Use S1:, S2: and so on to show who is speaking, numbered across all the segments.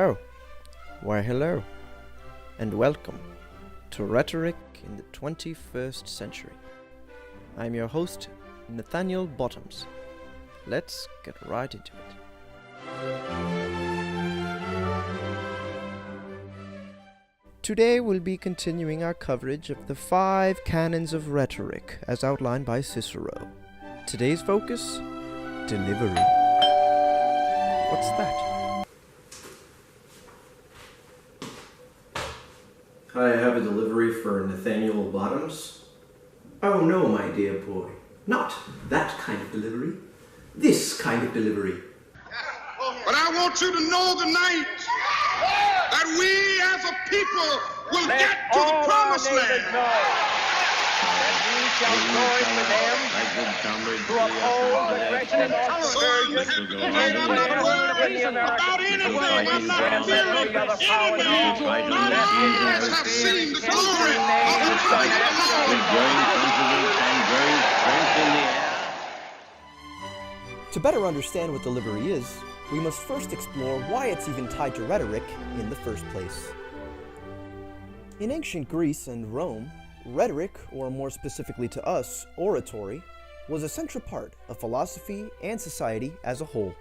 S1: Oh, why hello, and welcome to Rhetoric in the 21st century. I'm your host, Nathaniel Bottoms. Let's get right into it. Today we'll be continuing our coverage of the 5 canons of rhetoric as outlined by Cicero. Today's focus, delivery. What's that?
S2: I have a delivery for Nathaniel Bottoms.
S3: Oh no, my dear boy. Not that kind of delivery. This kind of delivery.
S4: But I want you to know tonight that we as a people will get to the promised land.
S5: We shall join with them to uphold the Christian conversion
S4: About anything, I'm not fearing enemy. My eyes have seen the glory of the Christ alone.
S1: To better understand what delivery is, we must first explore why it's even tied to rhetoric in the first place. In ancient Greece and Rome, rhetoric, or more specifically to us, oratory, was a central part of philosophy and society as a whole.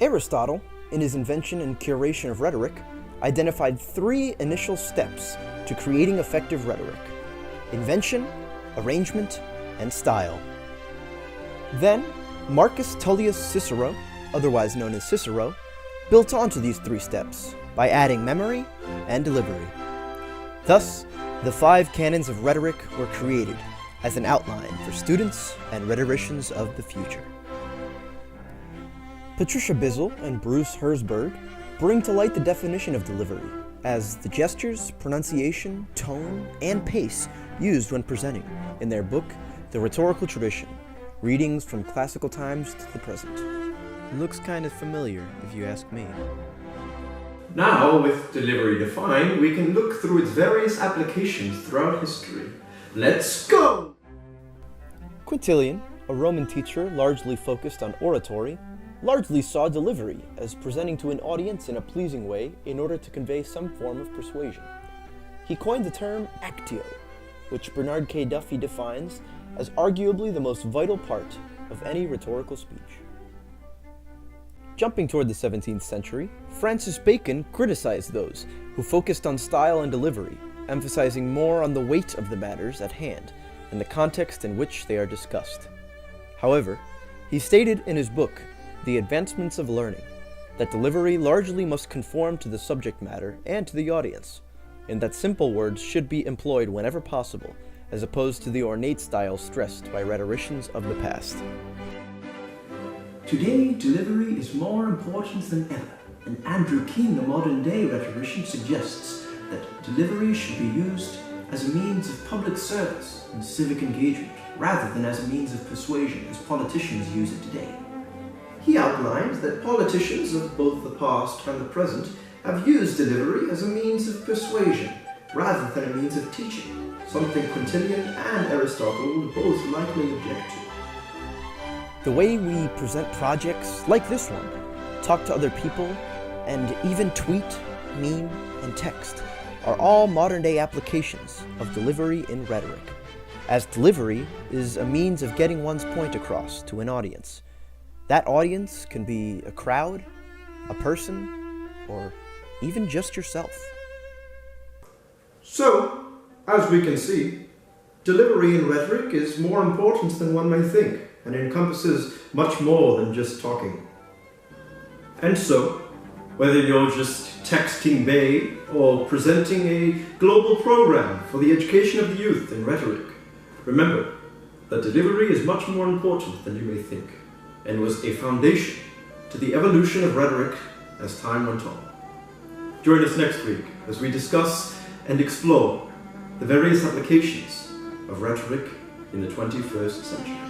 S1: Aristotle, in his invention and curation of rhetoric, identified 3 initial steps to creating effective rhetoric: invention, arrangement, and style. Then, Marcus Tullius Cicero, otherwise known as Cicero, built onto these 3 steps by adding memory and delivery. Thus, the 5 canons of rhetoric were created as an outline for students and rhetoricians of the future. Patricia Bizzle and Bruce Herzberg bring to light the definition of delivery as the gestures, pronunciation, tone, and pace used when presenting in their book, The Rhetorical Tradition, Readings from Classical Times to the Present. Looks kind of familiar, if you ask me.
S3: Now, with delivery defined, we can look through its various applications throughout history. Let's go!
S1: Quintilian, a Roman teacher largely focused on oratory, largely saw delivery as presenting to an audience in a pleasing way in order to convey some form of persuasion. He coined the term actio, which Bernard K. Duffy defines as arguably the most vital part of any rhetorical speech. Jumping toward the 17th century, Francis Bacon criticized those who focused on style and delivery, emphasizing more on the weight of the matters at hand and the context in which they are discussed. However, he stated in his book, The Advancements of Learning, that delivery largely must conform to the subject matter and to the audience, and that simple words should be employed whenever possible, as opposed to the ornate style stressed by rhetoricians of the past.
S3: Today, delivery is more important than ever, and Andrew King, a modern-day rhetorician, suggests that delivery should be used as a means of public service and civic engagement, rather than as a means of persuasion as politicians use it today. He outlines that politicians of both the past and the present have used delivery as a means of persuasion, rather than a means of teaching, something Quintilian and Aristotle would both likely object to.
S1: The way we present projects like this one, talk to other people, and even tweet, meme, and text are all modern-day applications of delivery in rhetoric, as delivery is a means of getting one's point across to an audience. That audience can be a crowd, a person, or even just yourself.
S3: So, as we can see, delivery in rhetoric is more important than one may think, and encompasses much more than just talking. And so, whether you're just texting bae or presenting a global program for the education of the youth in rhetoric, remember that delivery is much more important than you may think, and was a foundation to the evolution of rhetoric as time went on. Join us next week as we discuss and explore the various applications of rhetoric in the 21st century.